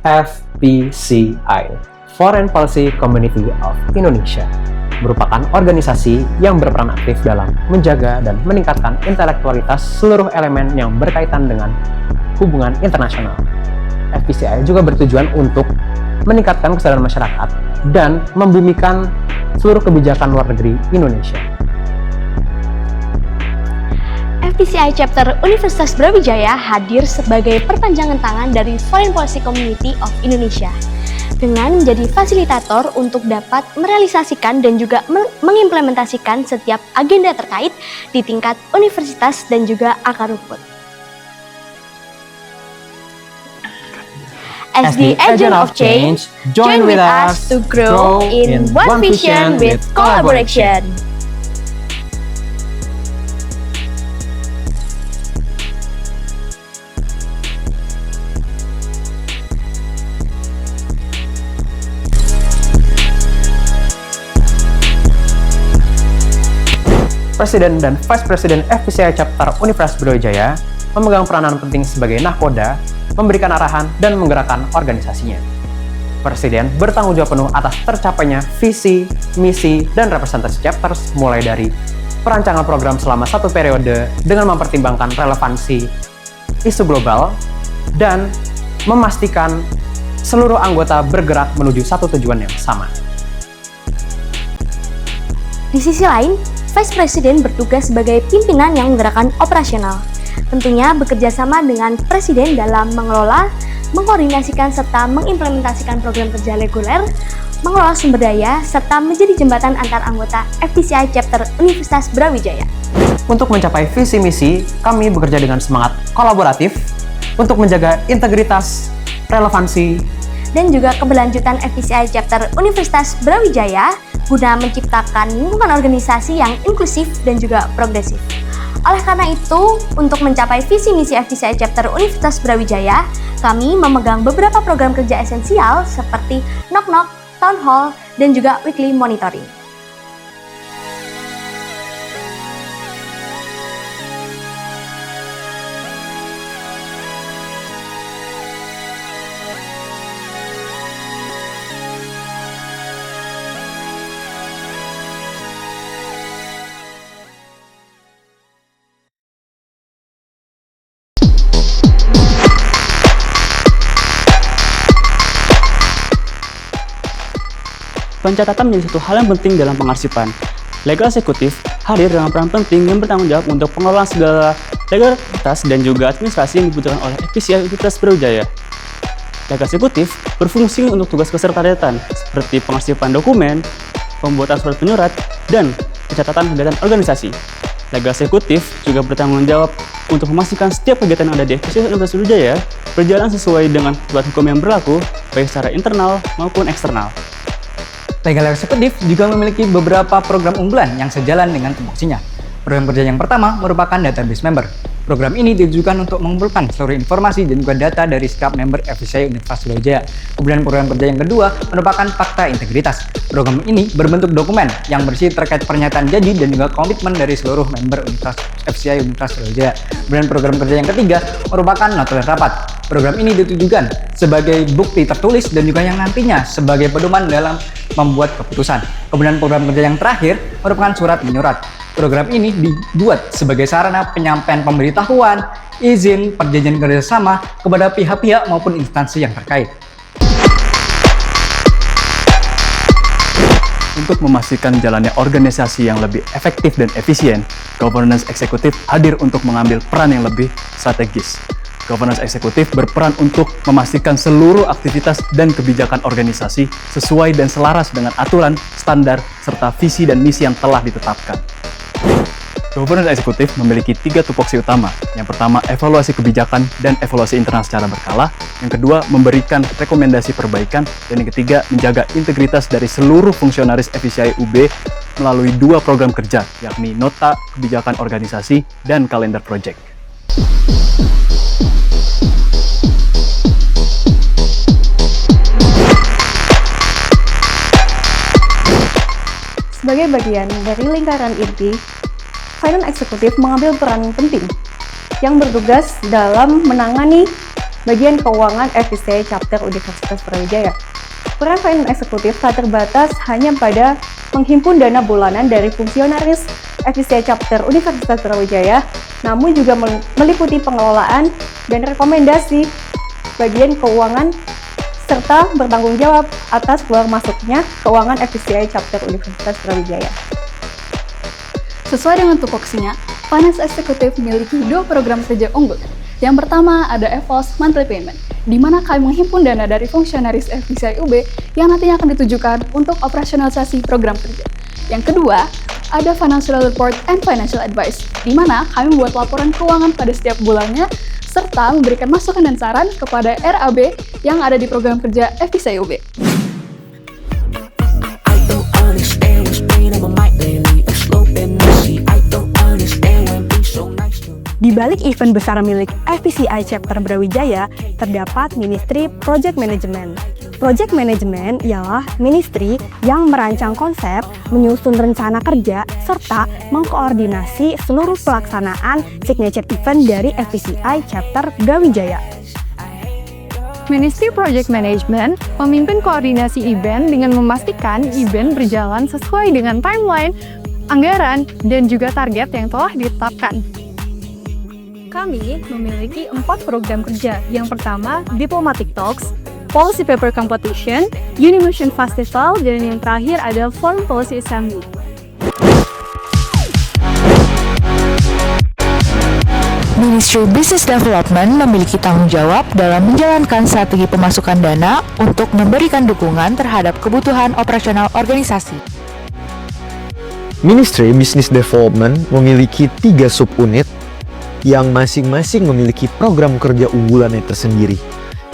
FPCI, Foreign Policy Community of Indonesia, merupakan organisasi yang berperan aktif dalam menjaga dan meningkatkan intelektualitas seluruh elemen yang berkaitan dengan hubungan internasional. FPCI juga bertujuan untuk meningkatkan kesadaran masyarakat dan membumikan seluruh kebijakan luar negeri Indonesia. FPCI Chapter Universitas Brawijaya hadir sebagai perpanjangan tangan dari Foreign Policy Community of Indonesia dengan menjadi fasilitator untuk dapat merealisasikan dan juga mengimplementasikan setiap agenda terkait di tingkat universitas dan juga akar rumput. As the agent of change, join with us to grow in one vision with collaboration. Presiden dan Vice President FPCI Chapter Universitas Brawijaya memegang peranan penting sebagai nahkoda, memberikan arahan dan menggerakkan organisasinya. Presiden bertanggung jawab penuh atas tercapainya visi, misi, dan representasi chapters mulai dari perancangan program selama satu periode dengan mempertimbangkan relevansi isu global dan memastikan seluruh anggota bergerak menuju satu tujuan yang sama. Di sisi lain, Vice President bertugas sebagai pimpinan yang menggerakkan operasional. Tentunya bekerja sama dengan Presiden dalam mengelola, mengkoordinasikan serta mengimplementasikan program kerja reguler, mengelola sumber daya, serta menjadi jembatan antar anggota FPCI Chapter Universitas Brawijaya. Untuk mencapai visi misi, kami bekerja dengan semangat kolaboratif untuk menjaga integritas, relevansi, dan juga keberlanjutan FPCI Chapter Universitas Brawijaya guna menciptakan lingkungan organisasi yang inklusif dan juga progresif. Oleh karena itu, untuk mencapai visi misi FPCI Chapter Universitas Brawijaya, kami memegang beberapa program kerja esensial seperti Knock Knock, Town Hall, dan juga Weekly Monitoring. Pencatatan menjadi satu hal yang penting dalam pengarsipan. Legal eksekutif hadir dengan peran penting yang bertanggung jawab untuk pengelolaan segala legalitas dan juga administrasi yang dibutuhkan oleh FPCI Universitas Brawijaya. Legal eksekutif berfungsi untuk tugas kesekretariatan seperti pengarsipan dokumen, pembuatan surat penyurat, dan pencatatan kegiatan organisasi. Legal eksekutif juga bertanggung jawab untuk memastikan setiap kegiatan yang ada di FPCI Universitas Brawijaya berjalan sesuai dengan aturan hukum yang berlaku, baik secara internal maupun eksternal. Legal Eksekutif juga memiliki beberapa program unggulan yang sejalan dengan tupoksinya. Program kerja yang pertama merupakan database member. Program ini ditujukan untuk mengumpulkan seluruh informasi dan juga data dari setiap member FPCI Universitas Brawijaya. Kemudian program kerja yang kedua merupakan fakta integritas. Program ini berbentuk dokumen yang bersih terkait pernyataan janji dan juga komitmen dari seluruh member FPCI Universitas Brawijaya. Kemudian program kerja yang ketiga merupakan nota rapat. Program ini ditujukan sebagai bukti tertulis dan juga yang nantinya sebagai pedoman dalam membuat keputusan. Kemudian program kerja yang terakhir merupakan surat menyurat. Program ini dibuat sebagai sarana penyampaian pemberitahuan, izin, perjanjian kerjasama kepada pihak-pihak maupun instansi yang terkait. Untuk memastikan jalannya organisasi yang lebih efektif dan efisien, governance eksekutif hadir untuk mengambil peran yang lebih strategis. Governance eksekutif berperan untuk memastikan seluruh aktivitas dan kebijakan organisasi sesuai dan selaras dengan aturan, standar, serta visi dan misi yang telah ditetapkan. Governance eksekutif memiliki 3 tupoksi utama. Yang pertama, evaluasi kebijakan dan evaluasi internal secara berkala. Yang kedua, memberikan rekomendasi perbaikan. Dan yang ketiga, menjaga integritas dari seluruh fungsionaris FPCI UB melalui 2 program kerja, yakni Nota Kebijakan Organisasi dan Kalender Project. Sebagai bagian dari lingkaran inti, Finance Eksekutif mengambil peran penting yang bertugas dalam menangani bagian keuangan FPCI Chapter Universitas Brawijaya. Peran finance eksekutif tak terbatas hanya pada menghimpun dana bulanan dari fungsionaris FPCI Chapter Universitas Brawijaya, namun juga meliputi pengelolaan dan rekomendasi bagian keuangan serta bertanggung jawab atas keluar masuknya keuangan FPCI Chapter Universitas Brawijaya. Sesuai dengan tupoksinya, Finance Executive memiliki 2 program kerja unggul. Yang pertama ada EFOS Monthly Payment, di mana kami menghimpun dana dari fungsionaris FPCI UB yang nantinya akan ditujukan untuk operasionalisasi program kerja. Yang kedua, ada Financial Report and Financial Advice, di mana kami membuat laporan keuangan pada setiap bulannya, serta memberikan masukan dan saran kepada RAB yang ada di program kerja FPCI UB. Di balik event besar milik FPCI Chapter Brawijaya, terdapat Ministry Project Management. Project Management ialah ministry yang merancang konsep, menyusun rencana kerja, serta mengkoordinasi seluruh pelaksanaan signature event dari FPCI Chapter Brawijaya. Ministry Project Management memimpin koordinasi event dengan memastikan event berjalan sesuai dengan timeline, anggaran, dan juga target yang telah ditetapkan. Kami memiliki 4 program kerja. Yang pertama, Diplomatic Talks, Policy Paper Competition, Unimotion Festival, dan yang terakhir ada Foreign Policy Assembly. Ministry Business Development memiliki tanggung jawab dalam menjalankan strategi pemasukan dana untuk memberikan dukungan terhadap kebutuhan operasional organisasi. Ministry Business Development memiliki 3 subunit yang masing-masing memiliki program kerja unggulannya tersendiri,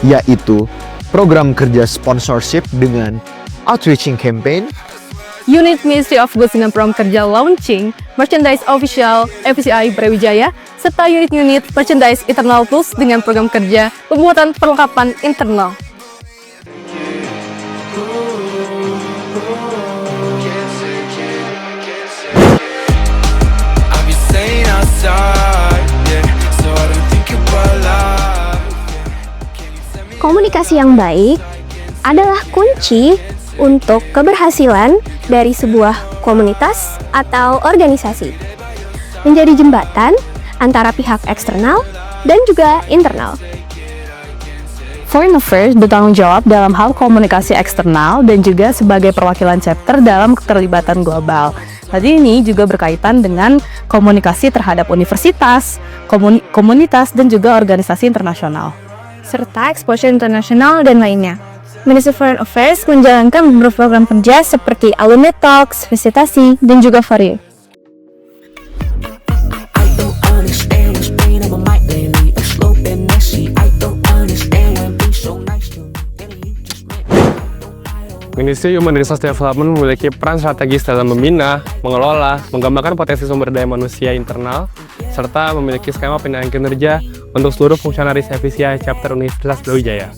yaitu program kerja sponsorship dengan outreaching campaign, Unit Ministry of Goods dengan program kerja launching, Merchandise Official FPCI Brawijaya, serta unit-unit Merchandise Internal Plus dengan program kerja pembuatan perlengkapan internal. Komunikasi yang baik adalah kunci untuk keberhasilan dari sebuah komunitas atau organisasi. Menjadi jembatan antara pihak eksternal dan juga internal. Foreign Affairs bertanggung jawab dalam hal komunikasi eksternal dan juga sebagai perwakilan chapter dalam keterlibatan global. Tadi ini juga berkaitan dengan komunikasi terhadap universitas, komunitas, dan juga organisasi internasional, serta exposure internasional dan lainnya. Ministry Foreign Affairs menjalankan beberapa program kerja seperti Alumni Talks, visitasi, dan juga Varia. Ministry Human Resource Development memiliki peran strategis dalam membina, mengelola, mengembangkan potensi sumber daya manusia internal, serta memiliki skema penilaian kinerja untuk seluruh fungsionaris FPCI Chapter Universitas Brawijaya.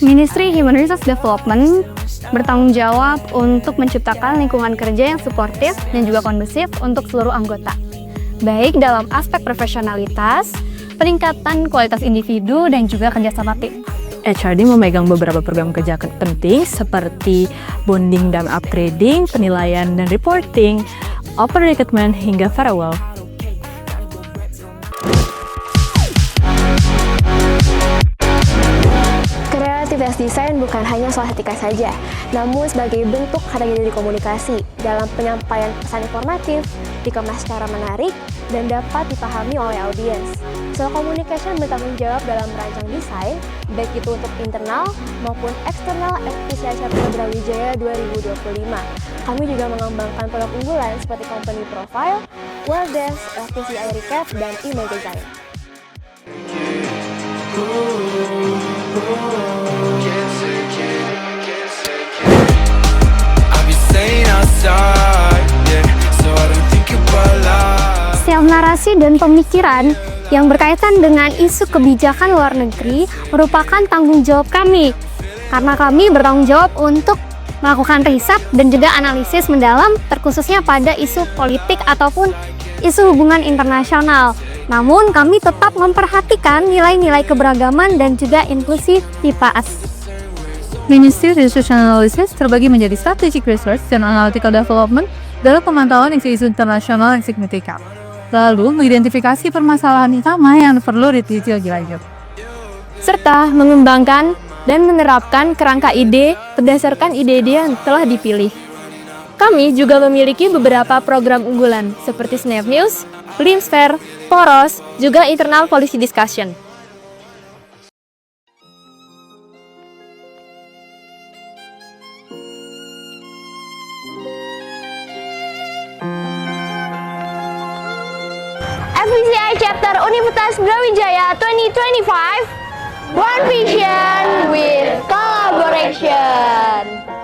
Ministry Human Resource Development bertanggung jawab untuk menciptakan lingkungan kerja yang suportif dan juga kondusif untuk seluruh anggota, baik dalam aspek profesionalitas, peningkatan kualitas individu, dan juga kerjasama tim. HRD memegang beberapa program kerja penting seperti bonding dan upgrading, penilaian dan reporting, open recruitment, hingga farewell. Kreativitas desain bukan hanya soal estetika saja, namun sebagai bentuk hadirnya dari komunikasi dalam penyampaian pesan informatif, dikemas secara menarik, dan dapat dipahami oleh audiens. So Communication bertanggung jawab dalam merancang desain, baik itu untuk internal maupun eksternal FPCI Chapter Brawijaya 2025. Kami juga mengembangkan produk unggulan seperti Company Profile, Welldesk, FPCI Recap, dan e-magazine. Setiap narasi dan pemikiran yang berkaitan dengan isu kebijakan luar negeri merupakan tanggung jawab kami, karena kami bertanggung jawab untuk melakukan riset dan juga analisis mendalam, terkhususnya pada isu politik ataupun isu hubungan internasional. Namun kami tetap memperhatikan nilai-nilai keberagaman dan juga inklusif IPAS. Ministry Research Analysis terbagi menjadi Strategic Research dan Analytical Development dalam pemantauan isu-isu internasional yang signifikan. Lalu, mengidentifikasi permasalahan utama yang perlu diteliti lebih lanjut. Serta mengembangkan dan menerapkan kerangka ide berdasarkan ide-ide yang telah dipilih. Kami juga memiliki beberapa program unggulan seperti Snap News, Limsfair, Poros, juga Internal Policy Discussion. FVCI Chapter Universitas Brawijaya 2025, One Vision with Collaboration.